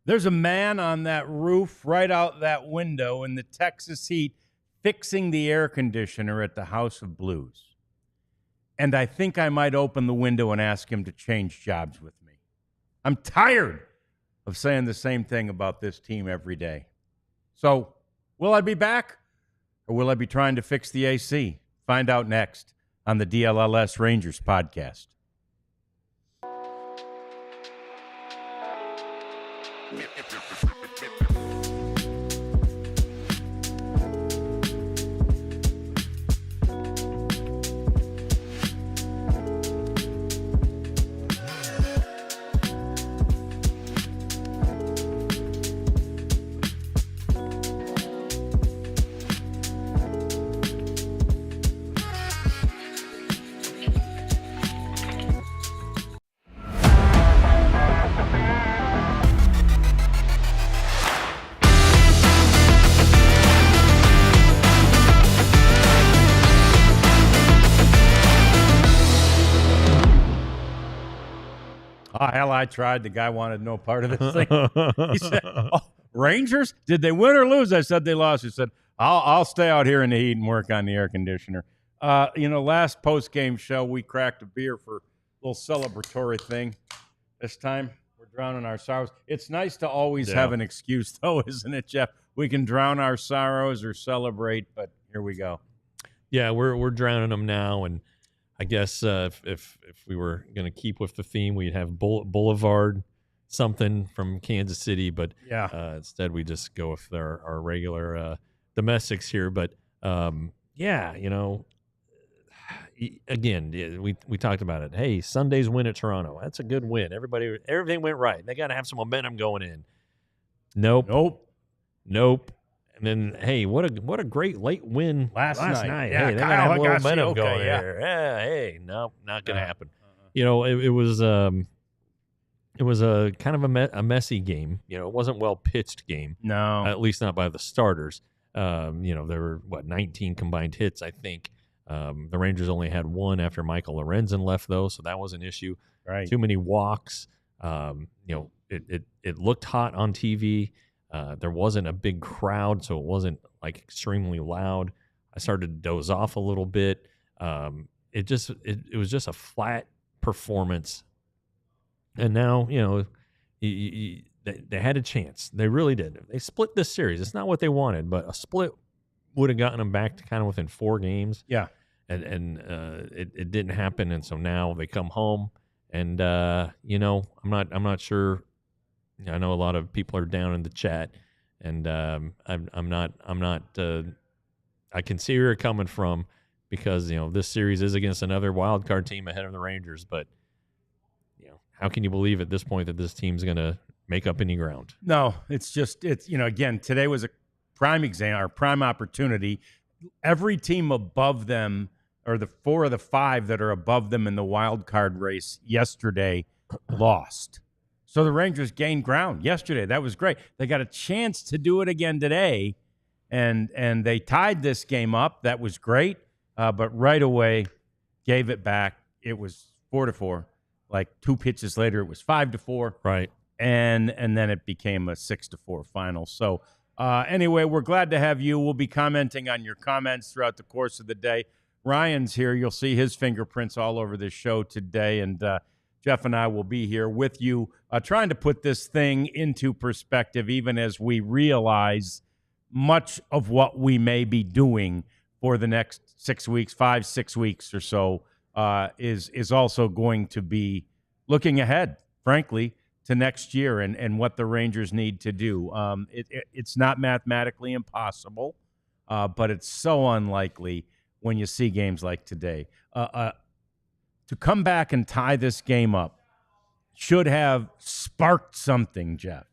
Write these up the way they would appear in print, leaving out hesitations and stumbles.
There's a man on that roof right out that window in the Texas heat fixing the air conditioner at the House of Blues. And I think I might open the window and ask him to change jobs with me. I'm tired of saying the same thing about this team every day. So, will I be back? Or will I be trying to fix the AC? Find out next on the DLLS Rangers podcast. Oh, hell, I tried. The guy wanted no part of this thing. He said, oh, Rangers? Did they win or lose? I said they lost. He said, I'll stay out here in the heat and work on the air conditioner. Last post-game show, we cracked a beer for a little celebratory thing. This time, we're drowning our sorrows. It's nice to always have an excuse, though, isn't it, Jeff? We can drown our sorrows or celebrate, but here we go. Yeah, we're drowning them now, and I guess if we were going to keep with the theme, we'd have Boulevard something from Kansas City, but instead we just go with our regular domestics here. But again, we talked about it. Hey, Sunday's win at Toronto. That's a good win. Everything went right. They got to have some momentum going in. Nope. And then, hey, what a great late win last night. Yeah, hey, they got to have a little momentum going there. Yeah, hey, no, not going to happen. It was a kind of a messy game. It wasn't well pitched game. No, at least not by the starters. There were 19 combined hits, I think. The Rangers only had one after Michael Lorenzen left, though, so that was an issue. Right. Too many walks. It looked hot on TV. There wasn't a big crowd, so it wasn't like extremely loud. I started to doze off a little bit. It was just a flat performance. And now, they had a chance. They really did. They split this series. It's not what they wanted, but a split would have gotten them back to kind of within 4 games. Yeah. And it didn't happen. And so now they come home, and I'm not sure. I know a lot of people are down in the chat, and I'm not. I can see where you're coming from, because this series is against another wild card team ahead of the Rangers. But how can you believe at this point that this team's going to make up any ground? No, it's again, today was a prime exam or prime opportunity. Every team above them, or the 4 of the 5 that are above them in the wild card race yesterday, lost. So the Rangers gained ground yesterday. That was great. They got a chance to do it again today, and they tied this game up. That was great, but right away gave it back. It was 4-4. Like 2 pitches later, it was 5-4. Right, and then it became a 6-4 final. So anyway, we're glad to have you. We'll be commenting on your comments throughout the course of the day. Ryan's here. You'll see his fingerprints all over this show today, and Jeff and I will be here with you, trying to put this thing into perspective, even as we realize much of what we may be doing for the next 6 weeks, 5-6 weeks or so, is also going to be looking ahead, frankly, to next year and what the Rangers need to do. It's not mathematically impossible, but it's so unlikely when you see games like today. To come back and tie this game up should have sparked something, Jeff,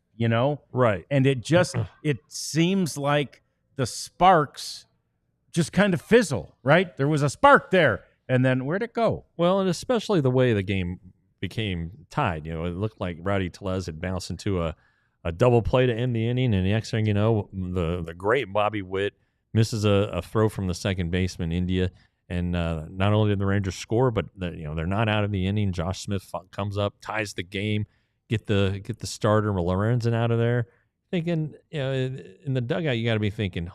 Right. And it seems like the sparks just kind of fizzle, right? There was a spark there, and then where'd it go? Well, and especially the way the game became tied. It looked like Rowdy Tellez had bounced into a double play to end the inning, and the next thing you know, the great Bobby Witt misses a throw from the second baseman, India. And not only did the Rangers score, but they're not out of the inning. Josh Smith comes up, ties the game. get the starter Lorenzen out of there. Thinking, in the dugout, you got to be thinking,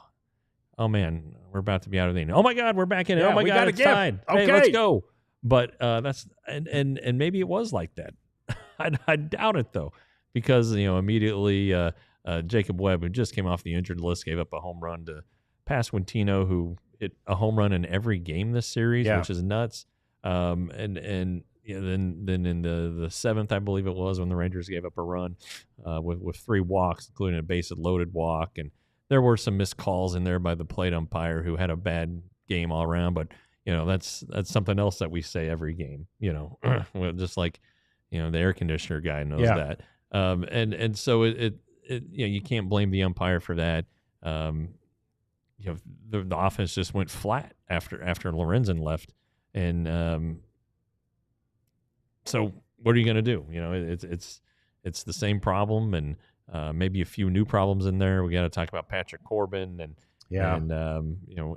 oh man, we're about to be out of the inning. Oh my God, we're back in it. Yeah, Oh my we God, gotta it's give. tied. Okay. Hey, let's go. But that's and maybe it was like that. I doubt it though, because immediately Jacob Webb, who just came off the injured list, gave up a home run to Pasquantino, who hit a home run in every game this series, which is nuts. And then in the seventh, I believe it was, when the Rangers gave up a run with 3 walks, including a bases-loaded walk, and there were some missed calls in there by the plate umpire, who had a bad game all around. But that's something else that we say every game. Well, just like the air conditioner guy knows that. And so it you can't blame the umpire for that. The offense just went flat after Lorenzen left, and so what are you going to do? It's the same problem, and maybe a few new problems in there. We got to talk about Patrick Corbin, and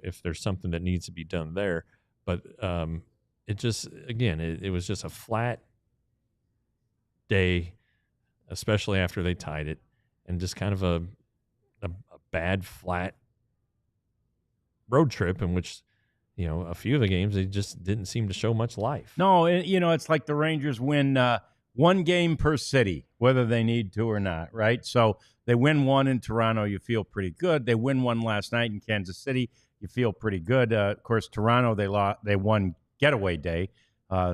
if there's something that needs to be done there. But it just, again, it was just a flat day, especially after they tied it, and just kind of a bad flat road trip in which a few of the games they just didn't seem to show much life. No, it's like the Rangers win one game per city, whether they need to or not, right? So they win one in Toronto, you feel pretty good. They win one last night in Kansas City, you feel pretty good. Of course, Toronto, they won getaway day,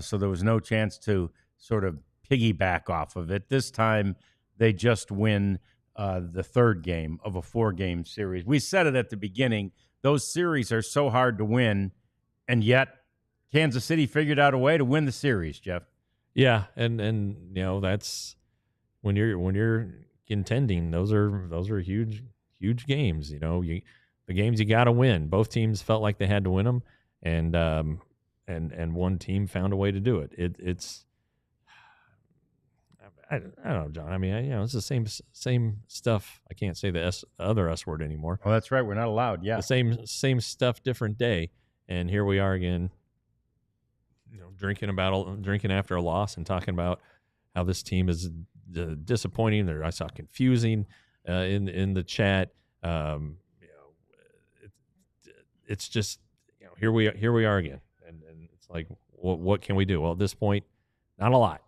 so there was no chance to sort of piggyback off of it. This time, they just win the third game of a 4-game series. We said it at the beginning. Those series are so hard to win, and yet Kansas City figured out a way to win the series, Jeff. Yeah, and that's when you're contending. Those are huge games. The games you got to win. Both teams felt like they had to win them, and one team found a way to do it. It's I don't know, John. I mean, it's the same stuff. I can't say the other S word anymore. Oh, that's right. We're not allowed. Yeah, the same stuff, different day. And here we are again, drinking after a loss and talking about how this team is disappointing. I saw confusing in the chat. It's just here we are again, and it's like, what can we do? Well, at this point, not a lot.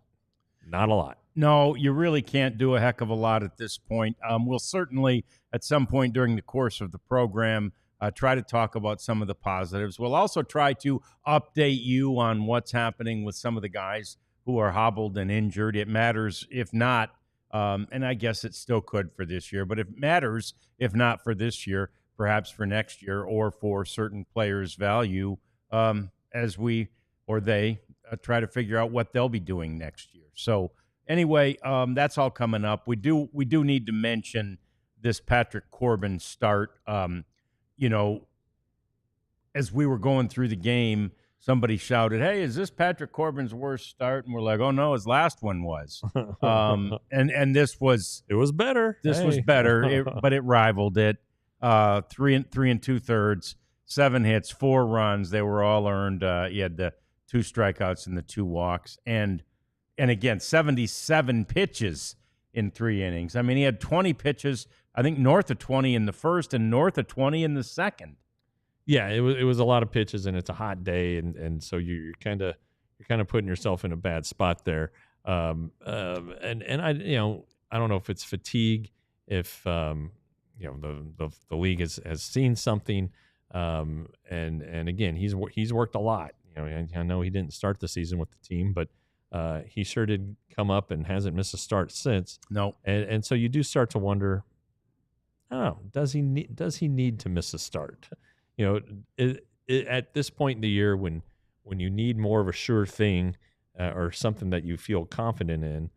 No, you really can't do a heck of a lot at this point. We'll certainly, at some point during the course of the program, try to talk about some of the positives. We'll also try to update you on what's happening with some of the guys who are hobbled and injured. It matters if not, and I guess it still could for this year, but it matters if not for this year, perhaps for next year, or for certain players' value as we or they try to figure out what they'll be doing next year. So anyway, that's all coming up. We do need to mention this Patrick Corbin start. As we were going through the game, somebody shouted, "Hey, is this Patrick Corbin's worst start?" And we're like, "Oh no, his last one was." And this was. It was better. This was better, but it rivaled it. 3 2/3, 7 hits, 4 runs. They were all earned. He had the 2 strikeouts and the 2 walks, and again, 77 pitches in 3 innings. I mean, he had 20 pitches, I think north of 20 in the first and north of 20 in the second. Yeah, it was a lot of pitches, and it's a hot day, and so you're kind of putting yourself in a bad spot there. And I don't know if it's fatigue, if the league has seen something, and again, he's worked a lot. I know he didn't start the season with the team, but he sure did come up and hasn't missed a start since. No, and so you do start to wonder, does he need to miss a start? At this point in the year, when you need more of a sure thing or something that you feel confident in,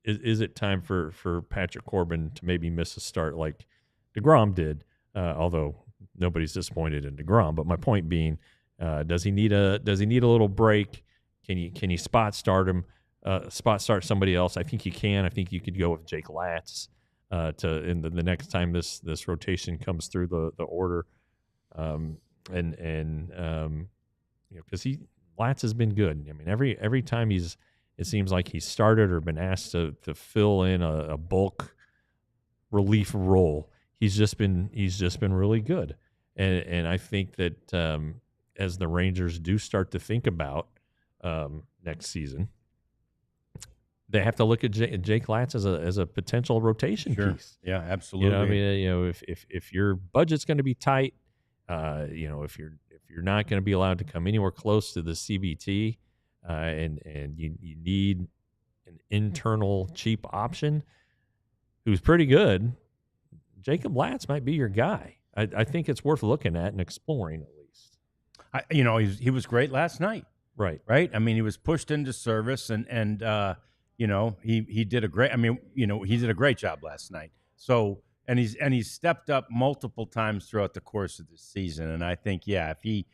is it time for Patrick Corbin to maybe miss a start like DeGrom did? Although nobody's disappointed in DeGrom, but my point being, does he need a little break? Can you spot start him? Spot start somebody else? I think you can. I think you could go with Jake Latz in the next time this rotation comes through the order, because Latz has been good. I mean, every time he's it seems like he started or been asked to fill in a bulk relief role, he's just been really good. And I think that as the Rangers do start to think about next season, they have to look at Jake Latz as a potential rotation piece. Yeah, absolutely. I mean, if your budget's going to be tight, if you're not going to be allowed to come anywhere close to the CBT, and you need an internal cheap option who's pretty good, Jacob Latz might be your guy. I think it's worth looking at and exploring at least. He was great last night. Right. I mean, he was pushed into service, and he did a great. I mean, he did a great job last night. So, and he's stepped up multiple times throughout the course of the season. And I think, if he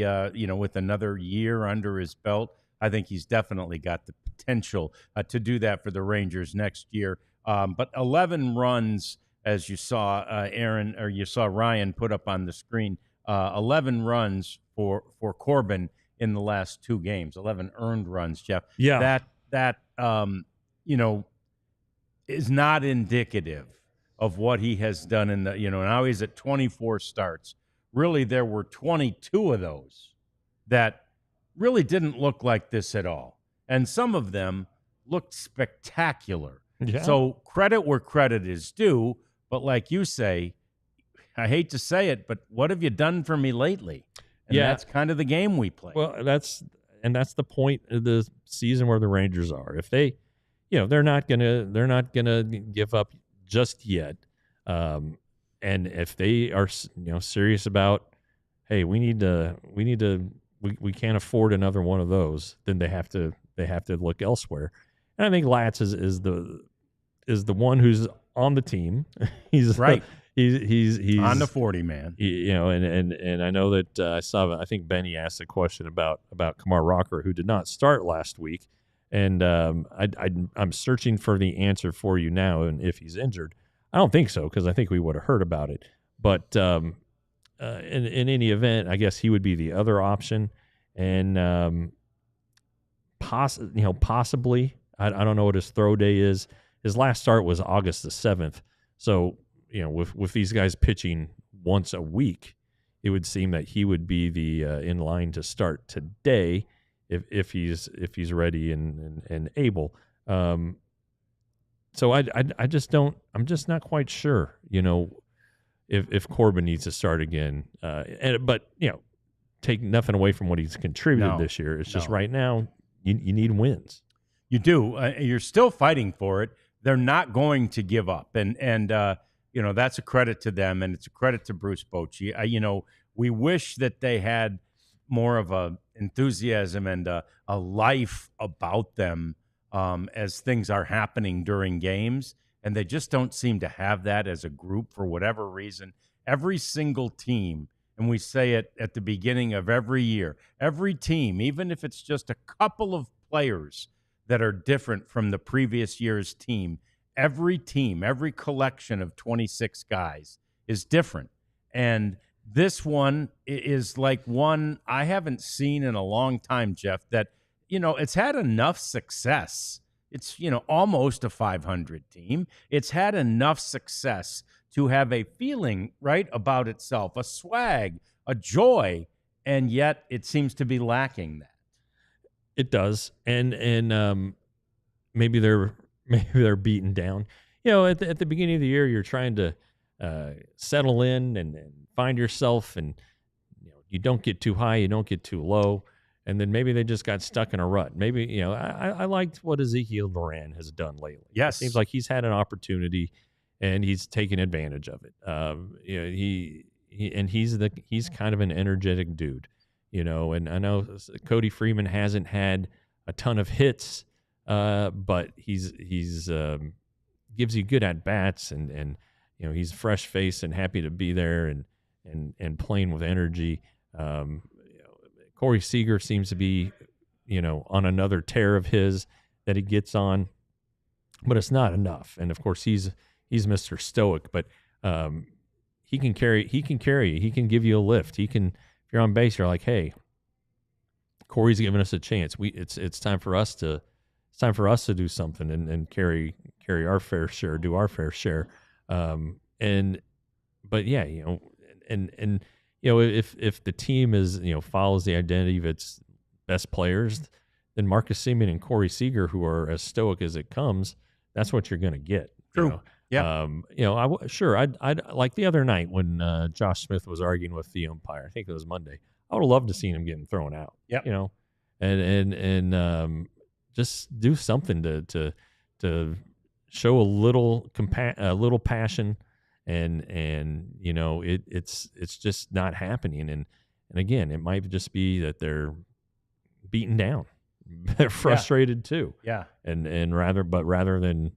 with another year under his belt, I think he's definitely got the potential to do that for the Rangers next year. But 11 runs, as you saw, Aaron, or you saw Ryan put up on the screen, 11 runs for Corbin in the last 2 games, 11 earned runs, Jeff. Yeah. That is not indicative of what he has done in the, now he's at 24 starts. Really, there were 22 of those that really didn't look like this at all. And some of them looked spectacular. Yeah. So credit where credit is due. But like you say, I hate to say it, but what have you done for me lately? And that's kind of the game we play. Well, that's the point of the season where the Rangers are. If they, they're not gonna give up just yet. And if they are, serious about, hey, we can't afford another one of those, then they have to look elsewhere. And I think Latz is the one who's on the team. He's right. He's on the 40 man. And I know that I think Benny asked a question about Kumar Rocker, who did not start last week, and I'm searching for the answer for you now. And if he's injured, I don't think so, because I think we would have heard about it. But in any event, I guess he would be the other option, and possibly I don't know what his throw day is. His last start was August the 7th, so. With these guys pitching once a week, it would seem that he would be the in line to start today if he's ready and able. So I just don't. I'm just not quite sure. If Corbin needs to start again. But take nothing away from what he's contributed this year. It's just right now you need wins. You do. You're still fighting for it. They're not going to give up, and. That's a credit to them, and it's a credit to Bruce Bochy. We wish that they had more of a enthusiasm and a life about them as things are happening during games, and they just don't seem to have that as a group for whatever reason. Every single team, and we say it at the beginning of every year, every team, even if it's just a couple of players that are different from the previous year's team, every team, every collection of 26 guys is different. And this one is like one I haven't seen in a long time, Jeff, that, it's had enough success. It's, almost a 500 team. It's had enough success to have a feeling, right, about itself, a swag, a joy, and yet it seems to be lacking that. It does. And maybe they're beaten down. At the beginning of the year, you're trying to settle in and find yourself, and you don't get too high, you don't get too low, and then maybe they just got stuck in a rut. Maybe I liked what Ezekiel Duran has done lately. Yes, it seems like he's had an opportunity, and he's taken advantage of it. He's kind of an energetic dude, And I know Cody Freeman hasn't had a ton of hits. But he's gives you good at bats, and he's fresh faced and happy to be there and playing with energy. Corey Seager seems to be on another tear of his that he gets on, but it's not enough. And of course he's Mr. Stoic, but he can carry you. He can give you a lift. He can, if you're on base, you're like, hey, Corey's giving us a chance. It's time for us to it's time for us to do something and carry our fair share, do our fair share. But yeah, and if the team is, follows the identity of its best players, then Marcus Semien and Corey Seager, who are as stoic as it comes, that's what you're going to get. True. Yeah. I'd like the other night when Josh Smith was arguing with the umpire. I think it was Monday. I would have loved to seen him getting thrown out. Yeah. And just do something to show a little passion, and it's just not happening. And again, it might just be that they're beaten down, they're frustrated too. Yeah. And rather than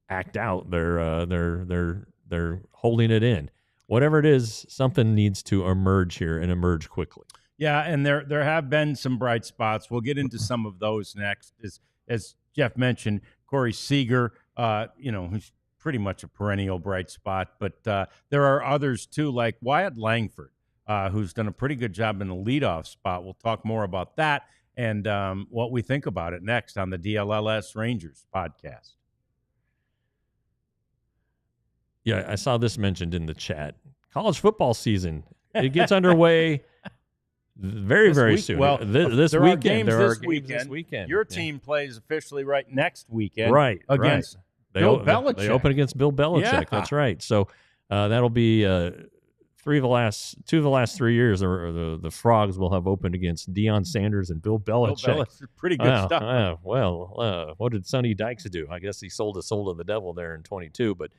act out, they're holding it in. Whatever it is, something needs to emerge here and emerge quickly. Yeah, and there have been some bright spots. We'll get into some of those next. As Jeff mentioned, Corey Seager, who's pretty much a perennial bright spot. But there are others too, like Wyatt Langford, who's done a pretty good job in the leadoff spot. We'll talk more about that and what we think about it next on the DLLS Rangers podcast. Yeah, I saw this mentioned in the chat. College football season, it gets underway very soon. Well, this there weekend. There are games games this weekend. Your team plays officially right next weekend. Right. Against Bill Belichick. They open against Bill Belichick. Yeah. That's right. So that'll be two of the last 3 years. The Frogs will have opened against Deion Sanders and Bill Belichick. Bill Belichick, pretty good stuff. What did Sonny Dykes do? I guess he sold his soul to the devil there in 22. But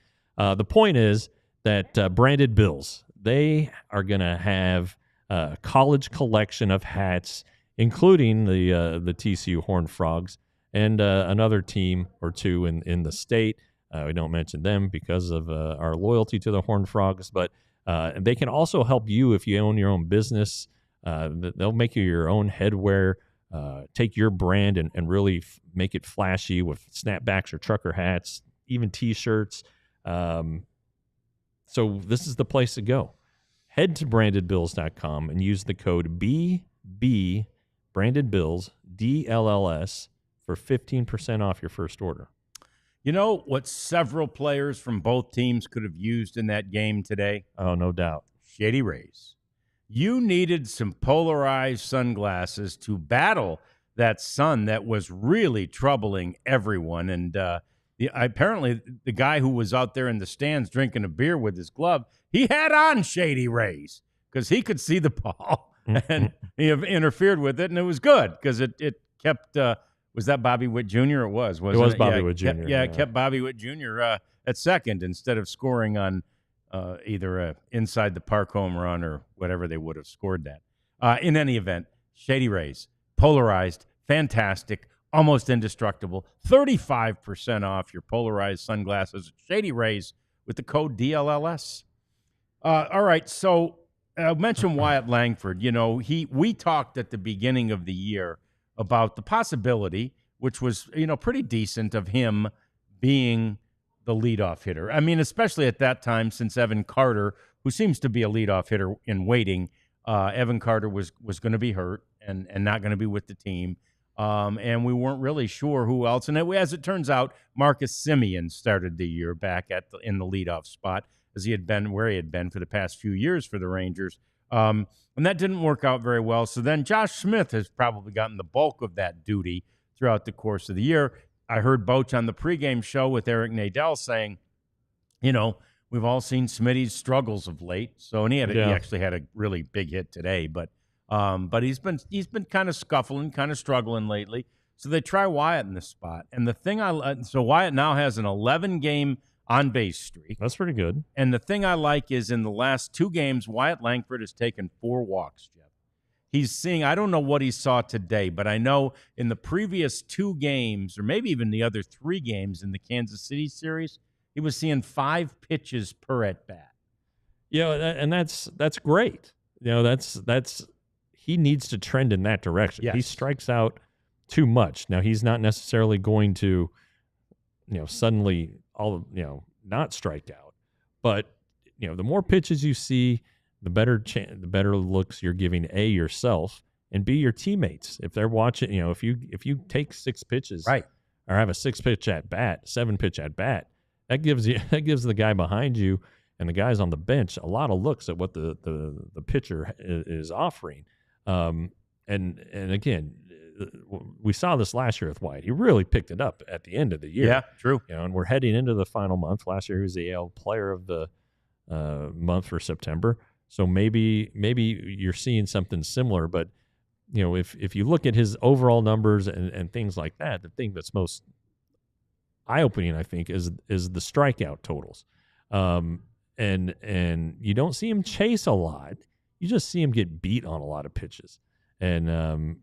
the point is that Branded Bills, they are going to have a college collection of hats, including the TCU Horned Frogs and another team or two in the state. We don't mention them because of our loyalty to the Horned Frogs, but they can also help you if you own your own business. They'll make you your own headwear, take your brand and really make it flashy with snapbacks or trucker hats, even T-shirts. So this is the place to go. Head to brandedbills.com and use the code BB brandedbills DLLS for 15% off your first order. You know what several players from both teams could have used in that game today? Oh, no doubt. Shady Rays. You needed some polarized sunglasses to battle that sun that was really troubling everyone. And apparently the guy who was out there in the stands drinking a beer with his glove, he had on Shady Rays because he could see the ball and he interfered with it, and it was good because it kept was that Bobby Witt Jr.? It was Bobby Witt Jr. It kept Bobby Witt Jr. At second instead of scoring on either inside the park home run or whatever they would have scored that. In any event, Shady Rays, polarized, fantastic, almost indestructible, 35% off your polarized sunglasses at Shady Rays with the code DLLS. All right, so I mentioned Wyatt Langford. We talked at the beginning of the year about the possibility, which was, pretty decent, of him being the leadoff hitter. I mean, especially at that time, since Evan Carter, who seems to be a leadoff hitter in waiting, Evan Carter was going to be hurt and not going to be with the team. And we weren't really sure who else. And as it turns out, Marcus Semien started the year back in the leadoff spot, as he had been where he had been for the past few years for the Rangers. And that didn't work out very well. So then Josh Smith has probably gotten the bulk of that duty throughout the course of the year. I heard Boach on the pregame show with Eric Nadel saying, we've all seen Smitty's struggles of late. So, and he actually had a really big hit today, but he's been kind of scuffling, kind of struggling lately. So they try Wyatt in this spot. And the thing so Wyatt now has an 11-game on-base streak. That's pretty good. And the thing I like is in the last 2 games, Wyatt Langford has taken 4 walks, Jeff. He's seeing, I don't know what he saw today, but I know in the previous 2 games, or maybe even the other 3 games in the Kansas City series, he was seeing 5 pitches per at-bat. And that's great. That's he needs to trend in that direction. Yes. He strikes out too much. Now, he's not necessarily going to, suddenly not strike out. But, the more pitches you see, the better looks you're giving yourself, and B, your teammates. If they're watching, if you take 6 pitches, right, or have a 6-pitch at bat, 7-pitch at bat, that gives the guy behind you and the guys on the bench a lot of looks at what the pitcher is offering. And again, we saw this last year with White. He really picked it up at the end of the year. Yeah, true. And we're heading into the final month. Last year he was the AL Player of the month for September. So maybe you're seeing something similar. But if you look at his overall numbers and things like that, the thing that's most eye-opening, I think, is the strikeout totals. And you don't see him chase a lot. You just see him get beat on a lot of pitches. And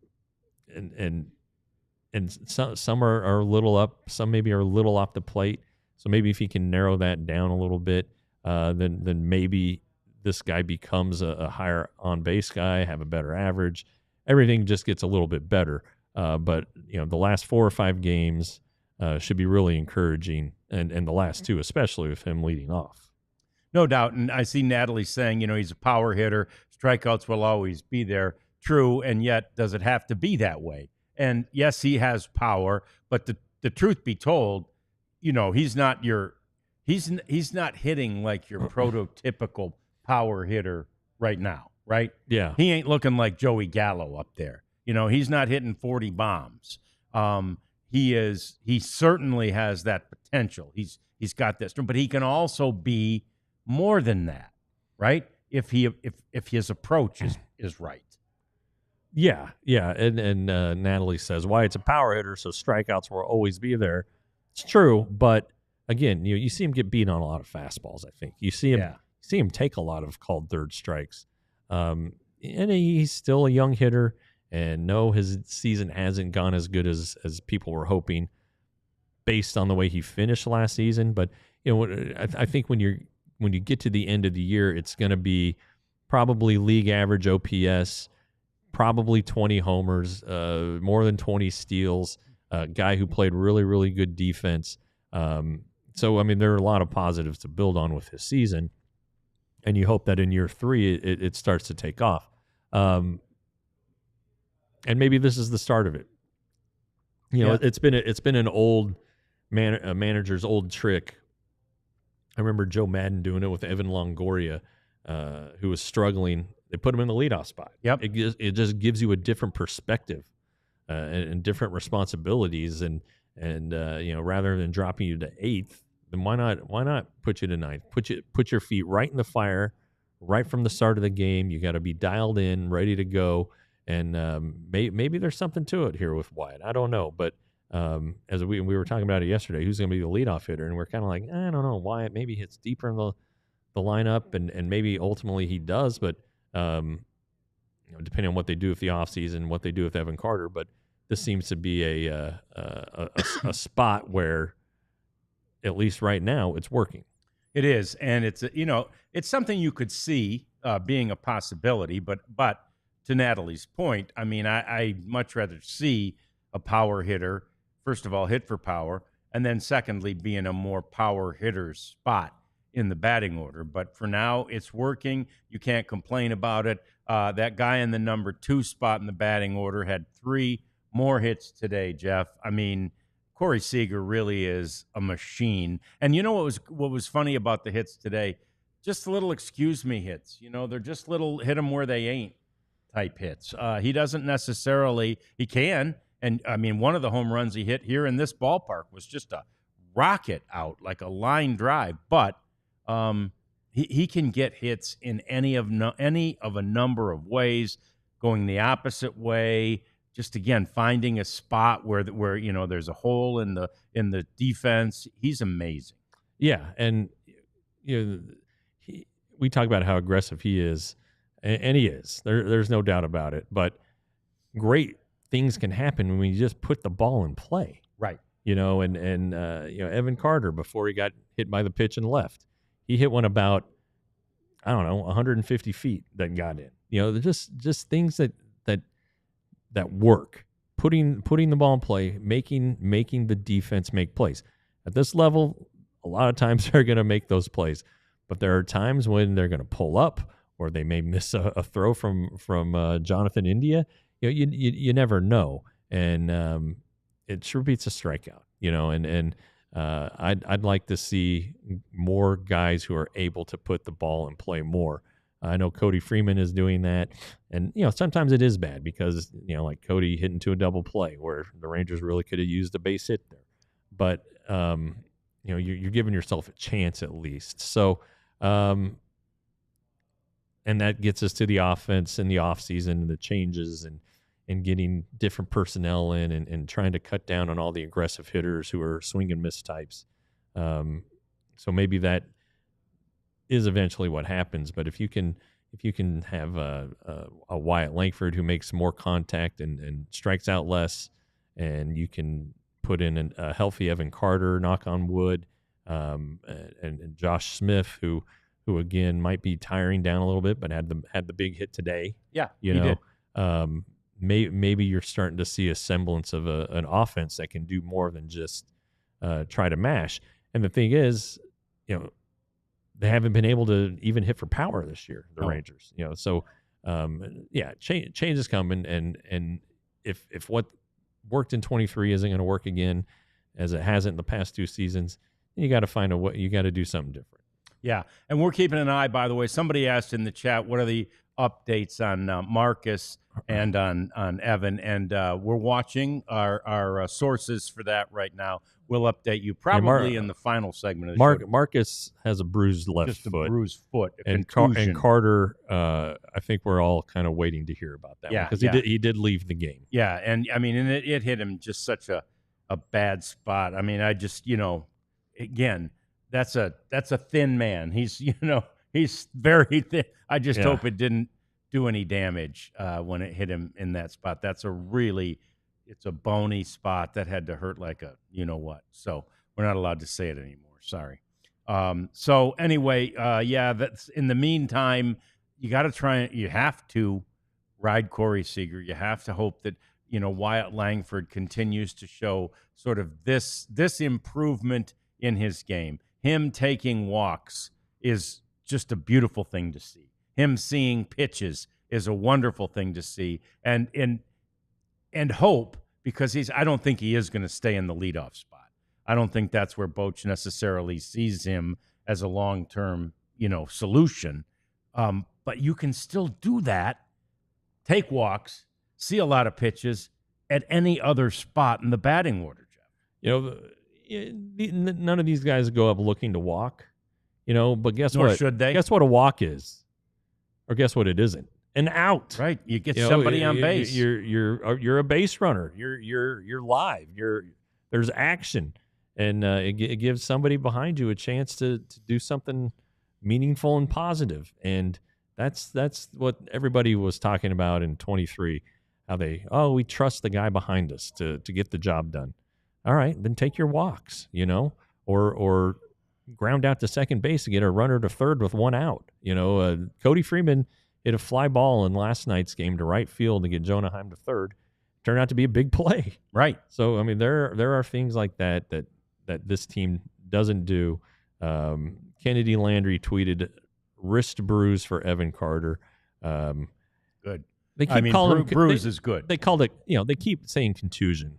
some are a little up, some maybe are a little off the plate. So maybe if he can narrow that down a little bit, then maybe this guy becomes a higher on base guy, have a better average. Everything just gets a little bit better. But the last 4 or 5 games should be really encouraging, and the last 2 especially with him leading off. No doubt. And I see Natalie saying, he's a power hitter. Strikeouts will always be there. True. And yet, does it have to be that way? And yes, he has power, but the truth be told, he's not hitting like your prototypical power hitter right now, right? Yeah. He ain't looking like Joey Gallo up there. He's not hitting 40 bombs. He certainly has that potential. He's got this, but he can also be more than that, right? If his approach is right. Yeah. And Natalie says, why it's a power hitter, so strikeouts will always be there. It's true, but again, you see him get beat on a lot of fastballs, I think. You see him take a lot of called third strikes. And he's still a young hitter, and no, his season hasn't gone as good as people were hoping based on the way he finished last season. But I think when you get to the end of the year, it's going to be probably league average OPS, probably 20 homers, more than 20 steals, a guy who played really, really good defense. So, there are a lot of positives to build on with his season, and you hope that in year 3 it starts to take off. And maybe this is the start of it. It's been an old a manager's old trick. I remember Joe Madden doing it with Evan Longoria, who was struggling. They put him in the leadoff spot. Yep. It just gives you a different perspective and different responsibilities. And rather than dropping you to 8th, then why not put you to 9th? Put your feet right in the fire, right from the start of the game. You got to be dialed in, ready to go. And maybe there's something to it here with Wyatt. I don't know, but as we were talking about it yesterday, who's going to be the leadoff hitter, and we're kind of like, I don't know, Wyatt maybe hits deeper in the lineup, and maybe ultimately he does, but depending on what they do with the offseason, what they do with Evan Carter, but this seems to be a spot where, at least right now, it's working. It is, and it's it's something you could see being a possibility, but to Natalie's point, I'd much rather see a power hitter, first of all, hit for power, and then secondly, be in a more power hitter's spot in the batting order. But for now, it's working. You can't complain about it. That guy in the number 2 spot in the batting order had 3 more hits today, Jeff. Corey Seager really is a machine. And what was funny about the hits today? Just little excuse me hits. They're just little hit them where they ain't type hits. He doesn't necessarily, he can. And one of the home runs he hit here in this ballpark was just a rocket out, like a line drive. But he can get hits in any of a number of ways, going the opposite way. Just again, finding a spot where there's a hole in the defense. He's amazing. Yeah, and we talk about how aggressive he is, and he is. There's no doubt about it. But great things can happen when you just put the ball in play. Right. Evan Carter, before he got hit by the pitch and left, he hit one about, 150 feet that got in. They're just things that work. Putting the ball in play, making the defense make plays. At this level, a lot of times they're going to make those plays, but there are times when they're going to pull up, or they may miss a throw from Jonathan India. You never know, and it sure beats a strikeout. and I'd like to see more guys who are able to put the ball and play more. I know Cody Freeman is doing that, and sometimes it is bad because like Cody hit into a double play where the Rangers really could have used a base hit there, but you're giving yourself a chance at least. So, and that gets us to the offense in the offseason, the changes and getting different personnel in and trying to cut down on all the aggressive hitters who are swing and miss types. So maybe that is eventually what happens. But if you can have a Wyatt Langford who makes more contact and strikes out less, and you can put in a healthy Evan Carter, knock on wood, and Josh Smith, who again might be tiring down a little bit, but had the big hit today. Yeah, he did. Maybe you're starting to see a semblance of an offense that can do more than just try to mash. And the thing is, they haven't been able to even hit for power this year, the Rangers. So change is coming, and if what worked in 23 isn't going to work again, as it hasn't in the past 2 seasons, then you got to find you got to do something different. Yeah, and we're keeping an eye. By the way, somebody asked in the chat, what are the updates on Marcus and on Evan, and we're watching our sources for that right now. We'll update you probably in the final segment of the show. Marcus has a bruised left foot. Just a bruised foot. And Carter, I think we're all kind of waiting to hear about that one because he did leave the game. Yeah, and I mean, and it hit him just such a bad spot. I mean, I just again, that's a thin man. He's he's very thin. I just hope it didn't do any damage when it hit him in that spot. That's it's a bony spot that had to hurt like a what. So we're not allowed to say it anymore. Sorry. So anyway, that's in the meantime, you got to try. You have to ride Corey Seager. You have to hope that Wyatt Langford continues to show sort of this improvement in his game. Him taking walks is just a beautiful thing to see. Him seeing pitches is a wonderful thing to see, and hope, because I don't think he is going to stay in the leadoff spot. I don't think that's where Boch necessarily sees him as a long-term, solution. But you can still do that, take walks, see a lot of pitches at any other spot in the batting order, Jeff. None of these guys go up looking to walk, but guess Nor what? Should they? Guess what a walk is? Or guess what it isn't? An out. Right. You get somebody on base. You're a base runner. You're live. There's action, and it gives somebody behind you a chance to do something meaningful and positive. And that's what everybody was talking about in 23. How we trust the guy behind us to get the job done. All right, then take your walks, or ground out to second base to get a runner to third with 1 out. Cody Freeman hit a fly ball in last night's game to right field to get Jonah Heim to third. Turned out to be a big play. Right. So, I mean, there are things like that this team doesn't do. Kennedy Landry tweeted, wrist bruise for Evan Carter. Good. They keep calling bruise is good. They called it, they keep saying contusion.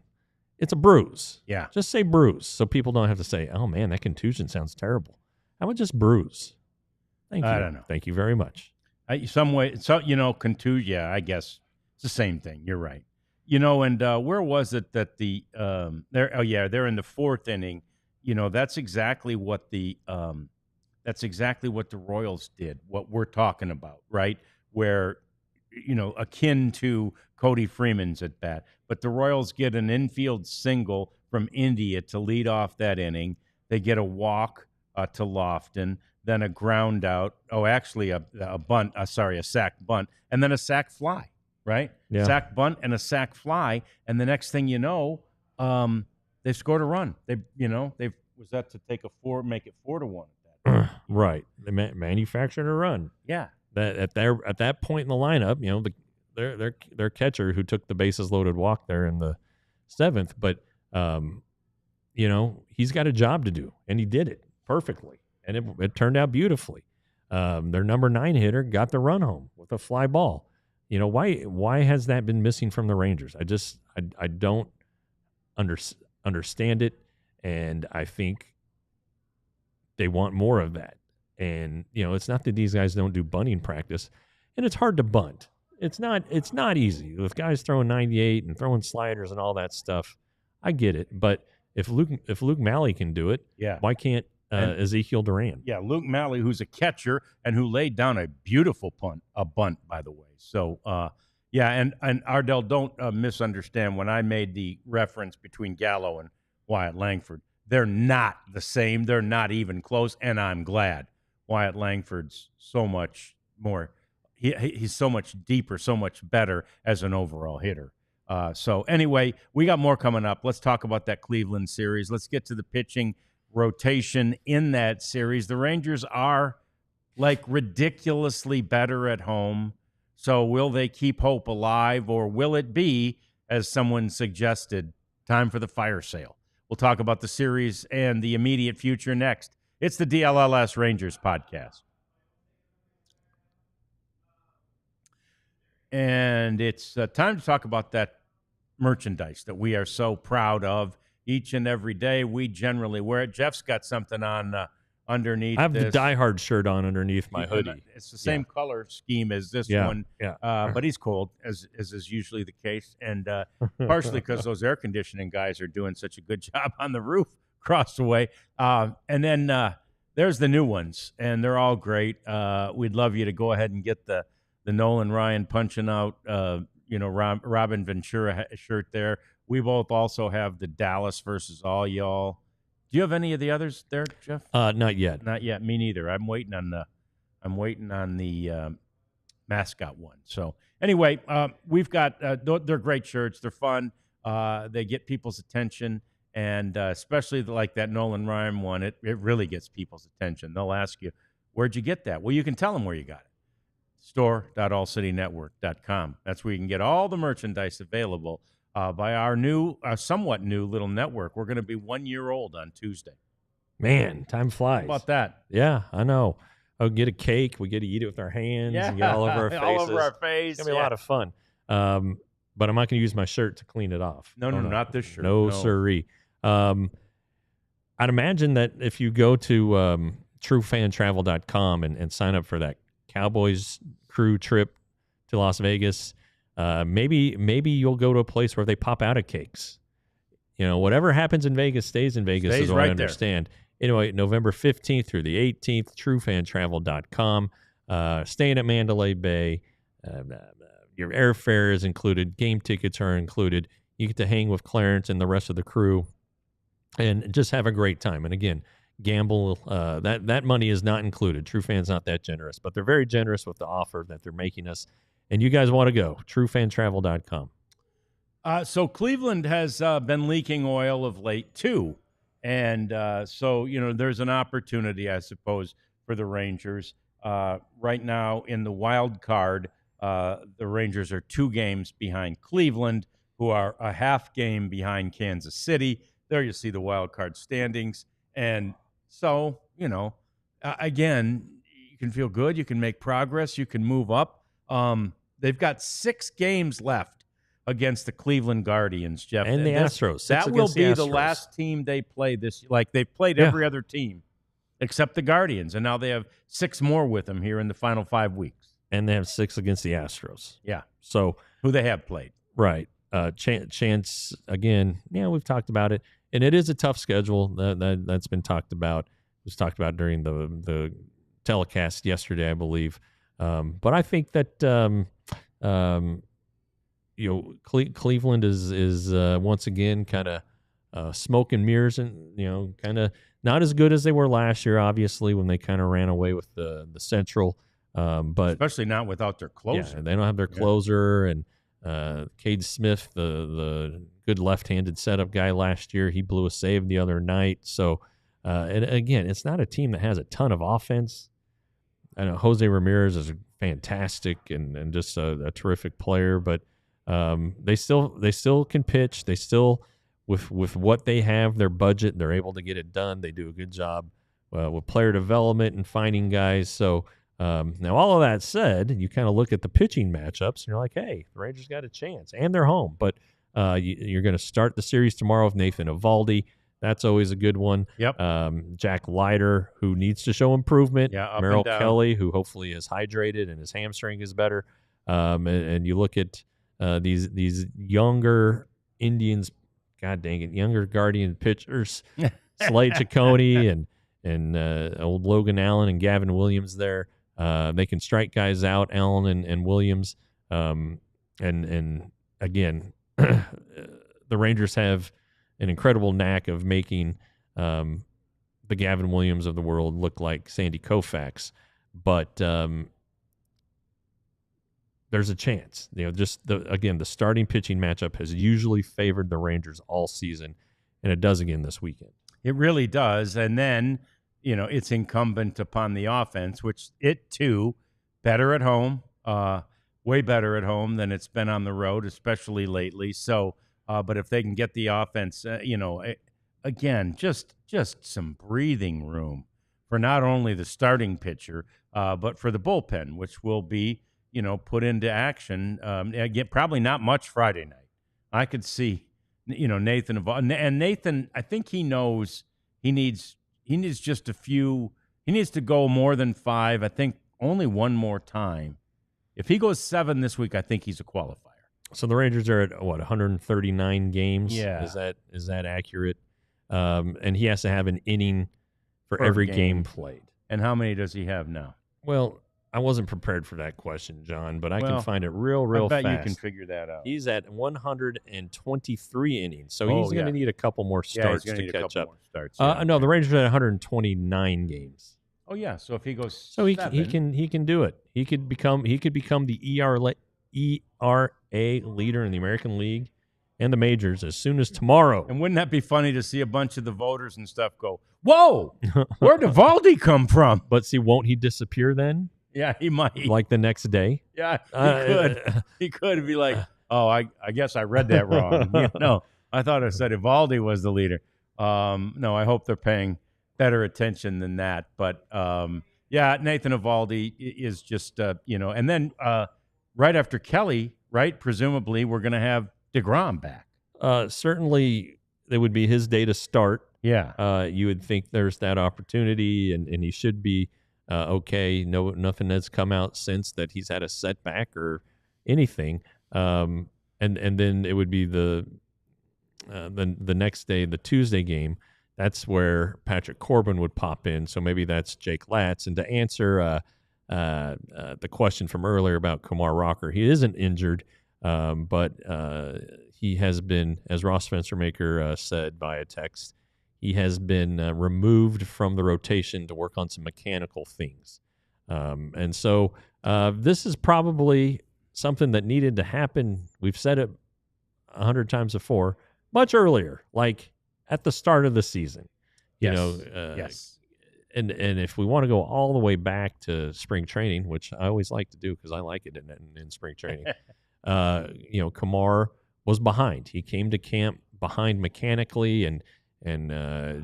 It's a bruise. Yeah. Just say bruise so people don't have to say, oh, man, that contusion sounds terrible. How about just bruise? Thank you. I don't know. Thank you very much. Contusion, yeah, I guess it's the same thing. You're right. And where was it that they're in the 4th inning. That's exactly what the Royals did, what we're talking about, right? Where, akin to Cody Freeman's at bat. But the Royals get an infield single from India to lead off that inning. They get a walk to Lofton, then a ground out. Oh, actually a bunt. A sac bunt, and then a sac fly. Right? Yeah. Sac bunt and a sac fly, and the next thing you know, they scored a run. Was that to make it 4-1 at that. Right. They manufactured a run. Yeah. That at that point in the lineup, their catcher who took the bases loaded walk there in the 7th, but he's got a job to do, and he did it perfectly, and it turned out beautifully. Their number 9 hitter got the run home with a fly ball. Why has that been missing from the Rangers? I don't understand it. And I think they want more of that. And, it's not that these guys don't do bunting practice, and it's hard to bunt. It's not easy. With guys throwing 98 and throwing sliders and all that stuff, I get it. But if Luke Malley can do it, why can't Ezekiel Duran? Yeah, Luke Malley, who's a catcher and who laid down a beautiful bunt, by the way. So, and Ardell, don't misunderstand when I made the reference between Gallo and Wyatt Langford. They're not the same. They're not even close, and I'm glad. Wyatt Langford's so much more. He's so much deeper, so much better as an overall hitter. So anyway, we got more coming up. Let's talk about that Cleveland series. Let's get to the pitching rotation in that series. The Rangers are like ridiculously better at home. So will they keep hope alive, or will it be, as someone suggested, time for the fire sale? We'll talk about the series and the immediate future next. It's the DLLS Rangers podcast. And it's time to talk about that merchandise that we are so proud of each and every day. We generally wear it. Jeff's got something on underneath. I have this. the Die Hard shirt on underneath my hoodie. It's the same color scheme as this one, but he's cold, as is usually the case, and partially because those air conditioning guys are doing such a good job on the roof across the way. And then there's the new ones, and they're all great. We'd love you to go ahead and get the Nolan Ryan punching out, Robin Ventura shirt there. We both also have the Dallas versus all y'all. Do you have any of the others there, Jeff? Not yet. Not yet. Me neither. I'm waiting on the mascot one. So anyway, we've got they're great shirts. They're fun. They get people's attention, and especially like that Nolan Ryan one, it really gets people's attention. They'll ask you, "Where'd you get that?" Well, you can tell them where you got it. Store.allcitynetwork.com. That's where you can get all the merchandise available by our somewhat new little network. We're going to be 1 year old on Tuesday. Man, time flies. How about that? Yeah, I know. I'll get a cake. We get to eat it with our hands and get all over our faces. All over our face. It's going to be a lot of fun. But I'm not going to use my shirt to clean it off. No, not this shirt. No, sirree. I'd imagine that if you go to truefantravel.com and sign up for that Cowboys crew trip to Las Vegas, maybe you'll go to a place where they pop out of cakes. Whatever happens in Vegas stays in Vegas, is what right I understand. There. Anyway, November 15th through the 18th, truefantravel.com. Staying at Mandalay Bay. Your airfare is included. Game tickets are included. You get to hang with Clarence and the rest of the crew and just have a great time. And again, gamble, that money is not included. True Fan's not that generous, but they're very generous with the offer that they're making us. And you guys want to go, truefantravel.com. So Cleveland has been leaking oil of late too. And so, there's an opportunity, I suppose, for the Rangers. Right now in the wild card, the Rangers are 2 games behind Cleveland, who are a half game behind Kansas City. There you see the wild card standings. And so, again, you can feel good. You can make progress. You can move up. They've got 6 games left against the Cleveland Guardians, Jeff. And the Astros. That will be the last team they play this. Like, they've played every other team except the Guardians, and now they have 6 more with them here in the final 5 weeks. And they have 6 against the Astros. Yeah. So who they have played. Right. Chance, again, we've talked about it. And it is a tough schedule. That's been talked about. It was talked about during the telecast yesterday, I believe. But I think that Cleveland is once again kind of smoke and mirrors, and kind of not as good as they were last year. Obviously, when they kind of ran away with the Central, but especially not without their closer. Yeah, they don't have their closer, and Cade Smith, the good left-handed setup guy last year, he blew a save the other night. So, and again, it's not a team that has a ton of offense. I know Jose Ramirez is fantastic and just a terrific player, but they still can pitch. They still, with what they have, their budget, they're able to get it done. They do a good job with player development and finding guys. So now, all of that said, you kind of look at the pitching matchups, and you're like, hey, the Rangers got a chance, and they're home. But you're going to start the series tomorrow with Nathan Eovaldi. That's always a good one. Yep. Jack Leiter, who needs to show improvement. Yeah, up Merrill and down. Kelly, who hopefully is hydrated and his hamstring is better. And you look at these younger Indians, God dang it, younger Guardian pitchers, Slade Ciccone and old Logan Allen and Gavin Williams there. They can strike guys out, Allen and Williams. And again, the Rangers have an incredible knack of making the Gavin Williams of the world look like Sandy Koufax. But there's a chance. Just the starting pitching matchup has usually favored the Rangers all season, and it does again this weekend. It really does. And then, it's incumbent upon the offense, which it too, better at home, way better at home than it's been on the road, especially lately. So, but if they can get the offense, again, just some breathing room for not only the starting pitcher, but for the bullpen, which will be, put into action. Again, probably not much Friday night. I could see, Nathan, and Nathan, I think he knows he needs just a few. He needs to go more than 5. I think only one more time. If he goes 7 this week, I think he's a qualifier. So the Rangers are at 139 games. Yeah, is that accurate? And he has to have an inning for every game played. And how many does he have now? Well, I wasn't prepared for that question, John, but I can find it real I bet fast. you can figure that out. He's at 123 innings, so he's going to need a couple more starts to catch up. No, the Rangers are at 129 games. Oh yeah, so if he goes, he can do it. He could become the ERA leader in the American League and the majors as soon as tomorrow. And wouldn't that be funny to see a bunch of the voters and stuff go, "Whoa, where'd Eovaldi come from?" But see, won't he disappear then? Yeah, he might. Like the next day? Yeah, he could. He could be like, "Oh, I guess I read that wrong." No, I thought I said Eovaldi was the leader. No, I hope they're paying better attention than that. But yeah, Nathan Eovaldi is just and then right after Kelly, right? Presumably, we're going to have DeGrom back. Certainly, it would be his day to start. Yeah, you would think there's that opportunity, and he should be okay. No, nothing has come out since that he's had a setback or anything. And then it would be the next day, the Tuesday game. That's where Patrick Corbin would pop in. So maybe that's Jake Latz. And to answer the question from earlier about Kumar Rocker, he isn't injured, but he has been, as Ross Fenstermaker said by a text, he has been removed from the rotation to work on some mechanical things. And so this is probably something that needed to happen. We've said it 100 times before, much earlier, like at the start of the season. Yes. And if we want to go all the way back to spring training, which I always like to do because I like it in spring training, Kumar was behind. He came to camp behind mechanically and